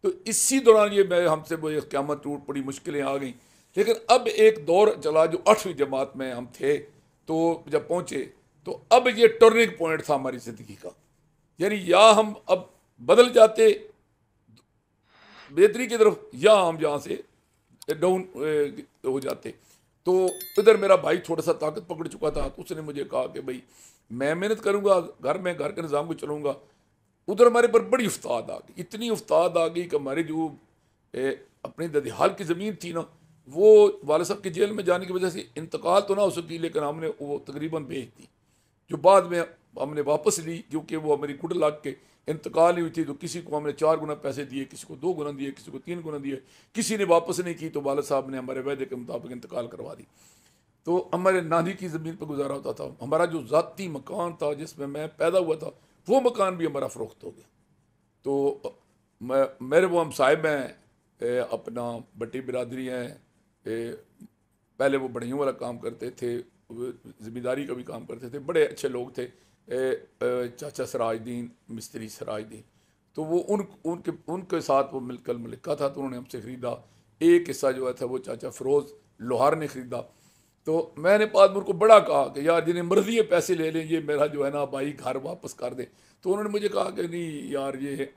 तो इसी दौरान ये मैं हमसे वो ये क़यामत टूट पड़ी, मुश्किलें आ गई। लेकिन अब एक दौर चला जो 8वीं जमात में हम थे, तो जब पहुँचे तो अब ये टर्निंग पॉइंट था हमारी ज़िंदगी का। यानी या हम अब बदल जाते बेहतरी की तरफ, या हम यहाँ से डाउन हो जाते। तो इधर मेरा भाई थोड़ा सा ताकत पकड़ चुका था, तो उसने मुझे कहा कि भाई मैं मेहनत करूँगा, घर में घर के निज़ाम को चलाऊँगा। उधर हमारे पर बड़ी उस्ताद आ गई, इतनी उस्ताद आ गई कि हमारे जो अपनी ददिहाल की ज़मीन थी ना, वो वाले साहब के जेल में जाने की वजह से इंतकाल तो ना हो सकी, लेकिन हमने वो तकरीबन बेच दी, जो बाद में हमने वापस ली, क्योंकि वो हमारी गुड लग के इंतकाल नहीं हुई थी। तो किसी को हमने 4 गुना पैसे दिए, किसी को 2 गुना दिए, किसी को 3 गुना दिए, किसी ने वापस नहीं की, तो वाले साहब ने हमारे वायदे के मुताबिक इंतकाल करवा दी। तो हमारे नानी की ज़मीन पर गुजारा होता था। हमारा जो ज़ाती मकान था जिसमें मैं पैदा हुआ था, वो मकान भी हमारा फ़रोख्त हो गया। तो मेरे वो हम साहिब हैं, अपना बट्टी बिरादरी हैं, पहले वो बढ़ियों वाला काम करते थे, ज़िम्मेदारी का भी काम करते थे, बड़े अच्छे लोग थे। चाचा सराजदीन, मिस्त्री सराजदीन, तो वो उनके उनके साथ वो मिलकर मलिका था, तो उन्होंने हमसे ख़रीदा। एक हिस्सा जो है था वो चाचा फ़रोज़ लोहार ने ख़रीदा। तो मैंने पादपुर को बड़ा कहा कि यार जिन्हें मर्जी है पैसे ले लें, ये मेरा जो है ना भाई घर वापस कर दे। तो उन्होंने मुझे कहा कि नहीं यार, ये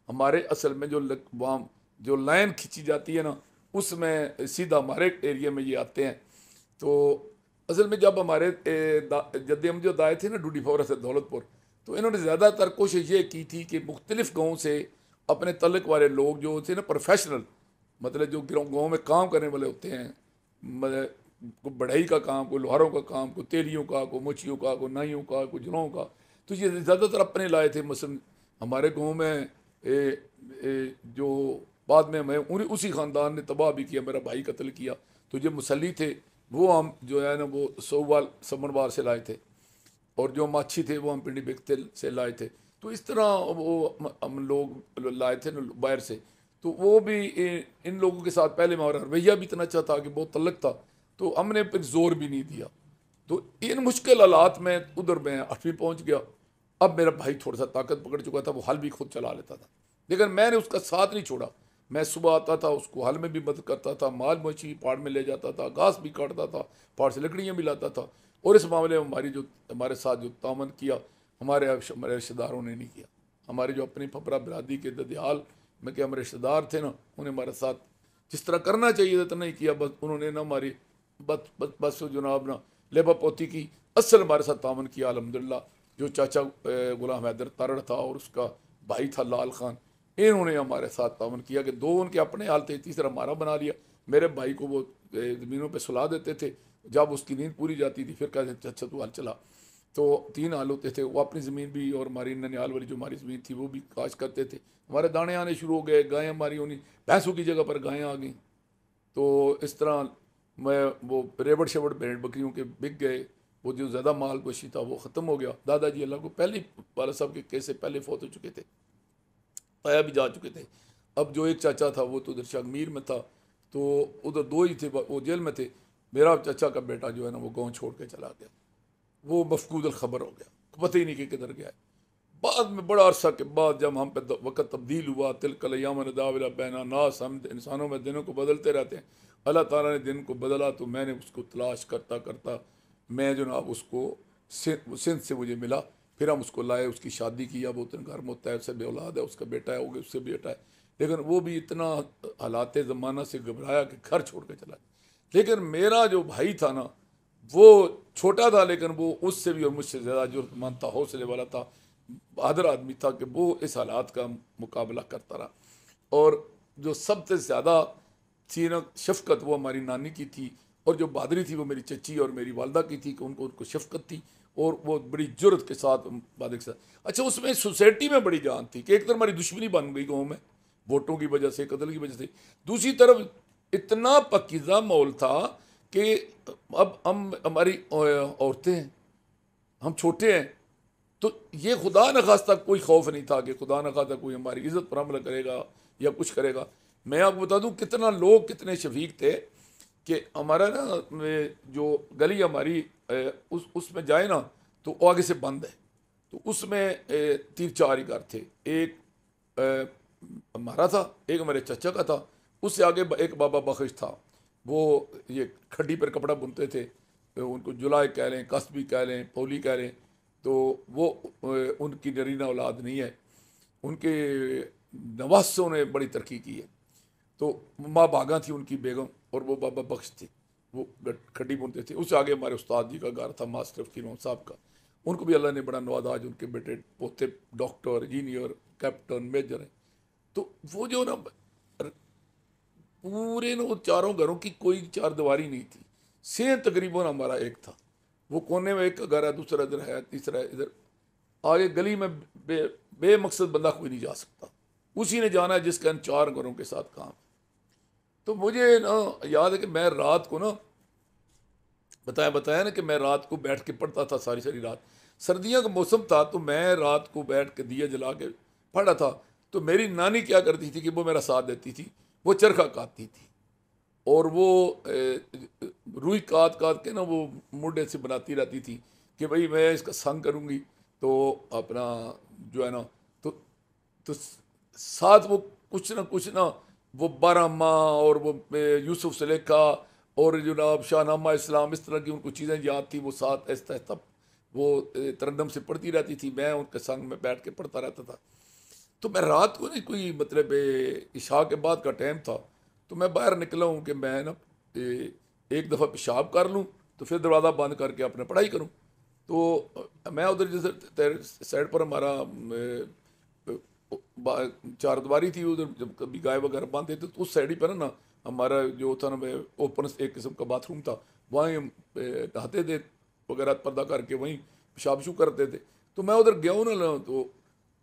हमारे असल में जो वहाँ जो लाइन खींची जाती है ना, उसमें सीधा हमारे एरिया में ये आते हैं। तो असल में जब हमारे जद्दे अमजद आए थे ना डूडी फौरा से दौलतपुर, तो इन्होंने ज़्यादातर कोशिश ये की थी कि मुख्तलिफ़ गाँव से अपने तल्लक वाले लोग जो थे ना, प्रोफेशनल, मतलब जो गाँव में काम करने वाले होते हैं, मतलब को बढ़ई का काम, को लोहारों का काम, को तेलियों का, को मुछियों का, को नाइयों का, को जुलों का, तो ये ज़्यादातर अपने लाए थे। मसलन हमारे गांव में जो बाद में मैं उसी ख़ानदान ने तबाह भी किया, मेरा भाई कत्ल किया। तो जो मुसल्ली थे वो हम जो है ना वो सोवाल समनवार से लाए थे, और जो माछी थे वो हम पिंडी बिकतिल से लाए थे। तो इस तरह वो हम लोग लाए थे ना बाहर से। तो वो भी इन लोगों के साथ पहले हमारा रवैया भी इतना अच्छा था कि बहुत तल्लक था, तो हमने फिर जोर भी नहीं दिया। तो इन मुश्किल हालात में उधर मैं 8वीं पहुंच गया। अब मेरा भाई थोड़ा सा ताकत पकड़ चुका था, वो हल भी खुद चला लेता था, लेकिन मैंने उसका साथ नहीं छोड़ा। मैं सुबह आता था, उसको हल में भी मदद करता था, माल मछली पहाड़ में ले जाता था, घास भी काटता था, पहाड़ से लकड़ियाँ भी लाता था। और इस मामले में हमारे साथ जो तामन किया हमारे रिश्तेदारों ने नहीं किया। हमारे जो अपनी फपरा बरादरी के ददियाल में के हमारे रिश्तेदार थे ना, उन्हें हमारे साथ जिस तरह करना चाहिए था तो नहीं किया। बस उन्होंने ना हमारी बस जनाब ना लेबा पोती की, असल हमारे साथ तामन किया अल्हम्दुलिल्लाह। जो चाचा गुलाम हैदर तारड़ था और उसका भाई था लाल खान, इन्होंने हमारे साथ तामन किया कि 2 उनके अपने हाल थे, तीसरा हमारा बना लिया। मेरे भाई को वो ज़मीनों पे सुला देते थे, जब उसकी नींद पूरी जाती थी फिर कहते थे अच्छा तू हाल चला। तो 3 हाल होते थे, वो अपनी ज़मीन भी और हमारी ननियाल वाली जो हमारी ज़मीन थी वो भी काश करते थे। हमारे दाने आने शुरू हो गए, गायें हमारी उन्हीं भैंसों की जगह पर गायें आ गई। तो इस तरह मैं वो रेबड़ शेबड़ भेड़ बकरियों के बिक गए, वो जो ज़्यादा माल पोशी था वो ख़त्म हो गया। दादाजी अल्लाह को पहले वाला साहब के केस से पहले फौत हो चुके थे, पाया भी जा चुके थे। अब जो एक चाचा था वो तो उधर शागमीर में था, तो उधर 2 ही थे, वो जेल में थे। मेरा चाचा का बेटा जो है ना वो गाँव छोड़ के चला गया, वो मफकूद खबर हो गया, पता ही नहीं कि किधर गया है। बाद में बड़ा अरसा के बाद जब हम पे वक़्त तब्दील हुआ, तिलकल अय्याम नदाविला बैना नास, हम इंसानों में दिनों को बदलते रहते हैं। अल्लाह ताला ने दिन को बदला तो मैंने उसको तलाश करता करता मैं जनाब उसको सिंध से मुझे मिला। फिर हम उसको लाए, उसकी शादी की। अब उतना घर में होता है, उससे बे औलाद है, उसका बेटा है, होगा उससे बेटा है। लेकिन वो भी इतना हालात ज़माना से घबराया कि घर छोड़ के चला। लेकिन मेरा जो भाई था ना, वो छोटा था लेकिन वो उससे भी और मुझसे ज़्यादा जुर्मंद था, हौसले वाला था, बहादुर आदमी था कि वो इस हालात का मुकाबला करता रहा। और जो सबसे ज़्यादा थी ना शफ़क़त, वो हमारी नानी की थी, और जो बहादुरी थी वो मेरी चची और मेरी वालदा की थी कि उनको शफ़क़त थी और वो बड़ी जुर्रत के साथ बहादुरी के साथ। अच्छा, उसमें सोसाइटी में बड़ी जान थी कि एक तरफ हमारी दुश्मनी बन गई गाँव में वोटों की वजह से, कत्ल की वजह से, दूसरी तरफ इतना पकीज़ा माहौल था कि अब हम हमारी औरतें हैं, हम छोटे हैं, तो ये खुदा न खास्ता कोई खौफ नहीं था कि खुदा न खास्ता कोई हमारी इज़्ज़त पर हमला करेगा या कुछ करेगा। मैं आपको बता दूं कितना लोग कितने शफीक थे कि हमारा ना जो गली हमारी उसमें जाए ना तो आगे से बंद है, तो उसमें 3-4 ही घर थे। एक हमारा था, एक हमारे चाचा का था, उससे आगे एक बाबा बख्श था, वो ये खड्डी पर कपड़ा बुनते थे, तो उनको जुलाई कह लें, कसबी कह लें, पौली कह लें, तो वो उनकी नरीना औलाद नहीं है, उनके नवासों ने बड़ी तरक्की की है। तो माँ बागा थी उनकी बेगम, और वो बाबा बख्श थे, वो खड्डी बुनते थे। उससे आगे हमारे उस्ताद जी का घर था, मास्टर फकीर साहब का, उनको भी अल्लाह ने बड़ा नवाजा, आज उनके बेटे पोते डॉक्टर, इंजीनियर, कैप्टन, मेजर हैं। तो वो जो ना पूरे ना वो चारों घरों की कोई चार दीवारी नहीं थी, सेम तकरीबन हमारा एक था। वो कोने में एक घर है, दूसरा इधर है, तीसरा है इधर, आगे गली में बेमकसद बंदा कोई नहीं जा सकता, उसी ने जाना है जिसका इन चार घरों के साथ काम। तो मुझे ना याद है कि मैं रात को ना बताया बताया ना कि मैं रात को बैठ के पढ़ता था सारी सारी रात। सर्दियों का मौसम था तो मैं रात को बैठ के दिया जला के पढ़ा था। तो मेरी नानी क्या करती थी कि वो मेरा साथ देती थी, वो चरखा काटती थी, और वो रुई काट काट के ना वो मुंडे से बनाती रहती थी कि भाई मैं इसका संग करूँगी, तो अपना जो है ना, तो साथ वो कुछ ना वो बारहमा और वो यूसुफ सुलेखा और जनाब शाहनामा इस्लाम, इस तरह की उनको चीज़ें याद थी, वो साथ ऐसा ऐसा वो तरन्नम से पढ़ती रहती थी, मैं उनके संग में बैठ के पढ़ता रहता था। तो मैं रात को नहीं, कोई मतलब इशा के बाद का टाइम था, तो मैं बाहर निकला हूँ कि मैं ना एक दफ़ा पेशाब कर लूँ तो फिर दरवाज़ा बंद करके अपना पढ़ाई करूँ। तो मैं उधर जैसे साइड पर हमारा चार दीवारी थी, उधर जब कभी गाय वगैरह बांधते थे तो उस साइड ही पर ना हमारा जो था ना ओपन एक किस्म का बाथरूम था, वहीं हम नहाते थे वगैरह, पर्दा करके वहीं पेशाब शू करते थे। तो मैं उधर गया हूँ ना,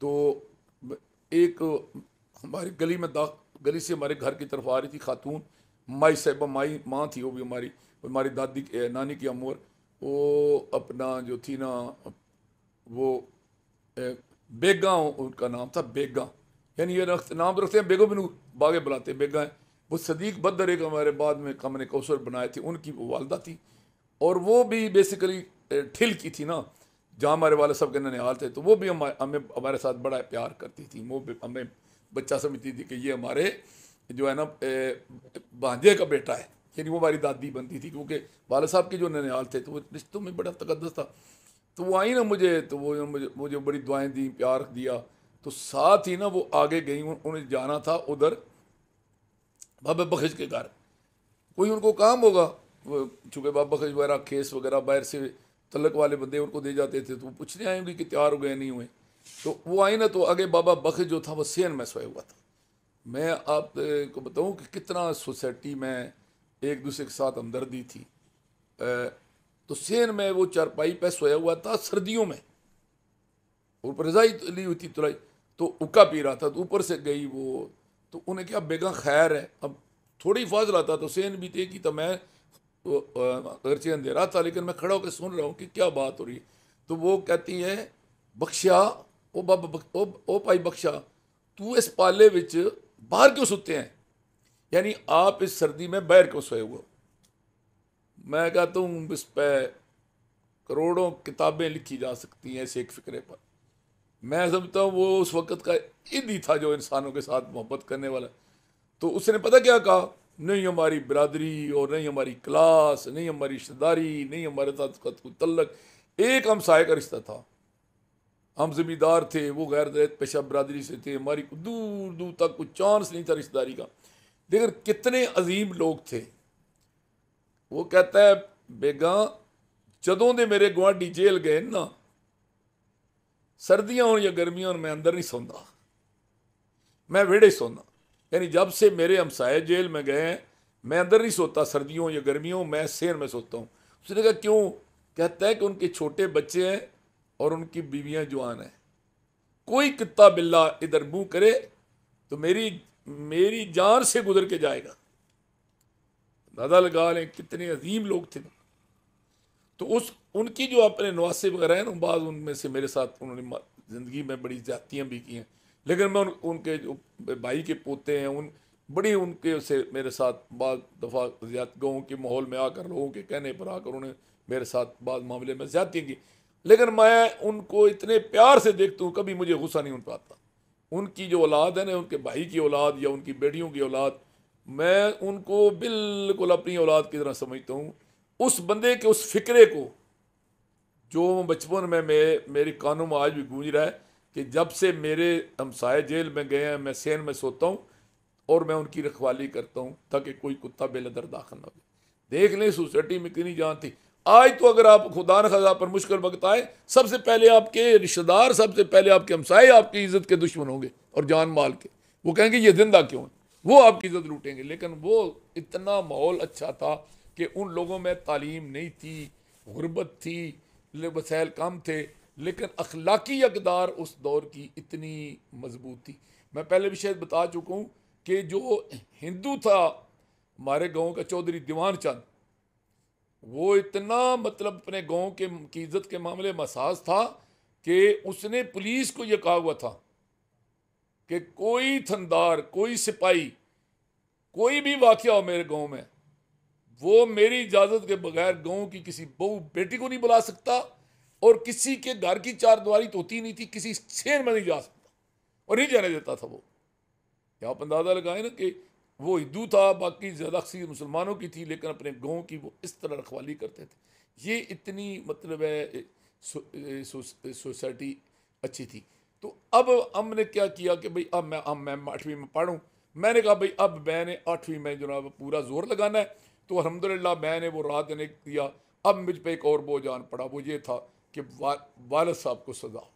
तो एक हमारी गली में गली से हमारे घर की तरफ आ रही थी खातून, माई साहिबा, माई माँ थी वो भी हमारी, हमारी दादी नानी की अमर, वो अपना जो थी ना वो बेगा, उनका नाम था बेगा, यानी ये नाम रखते हैं बेगो बिनू, बागे बुलाते बेगा हैं। वो सदीक बदर एक हमारे बाद में हमने कौसर बनाए थे, उनकी वो वालदा थी, और वो भी बेसिकली ठिल की थी ना, जहाँ हमारे वाले सब के ननिहाल थे, तो वो भी हमें हमारे साथ बड़ा प्यार करती थी। वो भी हमें बच्चा समझती थी कि ये हमारे जो है ना भांजे का बेटा है, यानी वो हमारी दादी बनती थी, क्योंकि वाले साहब के जो ननिहाल थे तो वो रिश्तों में बड़ा तकद्दस था। तो वो आई ना मुझे, तो वो मुझे बड़ी दुआएं दी, प्यार दिया। तो साथ ही ना वो आगे गई, उन्हें जाना था उधर बाबा बख्श के घर, कोई उनको काम होगा, वो चूँकि बाबा बख्श वगैरह केस वगैरह बाहर से तलक वाले बंदे उनको दे जाते थे, तो वो पूछने आएंगे कि तैयार हो गए नहीं हुए। तो वो आई ना, तो आगे बाबा बख्श जो था वो सेन में सोया हुआ था। मैं आपको बताऊं कि कितना सोसाइटी में एक दूसरे के साथ हमदर्दी थी। तो सेन में वो चारपाई पे सोया हुआ था सर्दियों में, ऊपर रजाई ली हुई थी तुलाई, तो उक्का पी रहा था, तो ऊपर से गई वो, तो उन्हें क्या बेगा खैर है, अब थोड़ी फाजला था तो सेन भी देखी, तो मैं अगरचे अंधेरा था लेकिन मैं खड़ा होकर सुन रहा हूँ कि क्या बात हो रही है। तो वो कहती है बख्शा, ओ बाबा ओ भाई बख्शा, तू इस पाले विच बाहर क्यों सुते हैं, यानी आप इस सर्दी में बाहर क्यों सोए हुए हो। मैं कहता हूँ इस पर करोड़ों किताबें लिखी जा सकती हैं इस एक फिक्रे पर। मैं समझता हूँ वो उस वक़्त का ईद ही था जो इंसानों के साथ मोहब्बत करने वाला। तो उसने पता क्या कहा, नहीं हमारी बिरादरी और नहीं हमारी क्लास, नहीं हमारी रिश्तेदारी, नहीं हमारे साथ कोई तल्लक, एक हमसाये का रिश्ता था, हम ज़मींदार थे, वो गैर पेशा बिरादरी से थे, हमारी दूर दूर तक कोई चांस नहीं था रिश्तेदारी का। लेकिन कितने अजीम लोग थे। वो कहता है बेगा, जदों दे मेरे गुआढ़ी जेल गए ना, सर्दियां हो या गर्मियां, मैं अंदर नहीं सोंदा, मैं वेड़े सोना, यानी जब से मेरे हमसाए जेल में गए हैं मैं अंदर नहीं सोता, सर्दियों या गर्मियों में सेर में सोता हूँ। उसने कहा क्यों, कहता है कि उनके छोटे बच्चे हैं और उनकी बीवियां जवान हैं, कोई कुत्ता बिल्ला इधर मुंह करे तो मेरी मेरी जान से गुजर के जाएगा। दादा लगा लें कितने अजीम लोग थे। तो उस उनकी जो अपने नवासे वगैरह हैं ना, बाद उनमें से मेरे साथ उन्होंने ज़िंदगी में बड़ी ज्यादतियाँ भी की हैं, लेकिन मैं उनके जो भाई के पोते हैं उन बड़ी उनके से मेरे साथ बाद दफ़ा गाँव के माहौल में आकर, लोगों के कहने पर आकर उन्हें मेरे साथ बाद मामले में ज्यादतियाँ की। लेकिन मैं उनको इतने प्यार से देखता हूँ, कभी मुझे गुस्सा नहीं उन पर आता। उनकी जो औलाद है ना, उनके भाई की औलाद या उनकी बेटियों की औलाद, मैं उनको बिल्कुल अपनी औलाद की तरह समझता हूँ। उस बंदे के उस फिक्रे को जो बचपन में मेरे कानों में आज भी गूंज रहा है कि जब से मेरे हमसाए जेल में गए हैं, मैं सेन में सोता हूँ और मैं उनकी रखवाली करता हूँ ताकि कोई कुत्ता बेलदर दाखिल ना हो। देख लें सोसाइटी में कितनी जान थी। आज तो अगर आप खुदा न खासा पर मुश्किल वक्त आए, सबसे पहले आपके रिश्तेदार, सबसे पहले आपके हमसाए आपकी इज्जत के दुश्मन होंगे और जान माल के। वो कहेंगे ये जिंदा क्यों है, वो आपकी इज्जत लूटेंगे। लेकिन वो इतना माहौल अच्छा था कि उन लोगों में तालीम नहीं थी, गुर्बत थी, वसैल कम थे, लेकिन अखलाकी अकदार उस दौर की इतनी मजबूत थी। मैं पहले भी शायद बता चुका हूँ कि जो हिंदू था हमारे गांव का चौधरी दीवान चंद, वो इतना मतलब अपने गांव के की इज्जत के मामले में हसास था कि उसने पुलिस को यह कहा हुआ था कि कोई थंदार, कोई सिपाही, कोई भी वाकया हो मेरे गांव में, वो मेरी इजाजत के बगैर गांव की किसी बहू बेटी को नहीं बुला सकता और किसी के घर की चारदीवारी तो होती नहीं थी, किसी शेर में नहीं जा सकता और नहीं जाने देता था वो। क्या आप अंदाजा लगाए ना कि वो हिंदू था, बाकी ज़्यादा अक्सर मुसलमानों की थी, लेकिन अपने गांव की वो इस तरह रखवाली करते थे। ये इतनी मतलब है सोसाइटी अच्छी थी। तो अब हमने क्या किया कि भाई अब मैं 8वीं में पढ़ूँ। मैंने कहा भाई अब मैंने 8वीं में जनाब पूरा जोर लगाना है। तो अल्हम्दुलिल्लाह मैंने वो रात ने किया। अब मुझ पर एक और बोझ आन पड़ा, वो ये था कि वालिद साहब को सज़ा।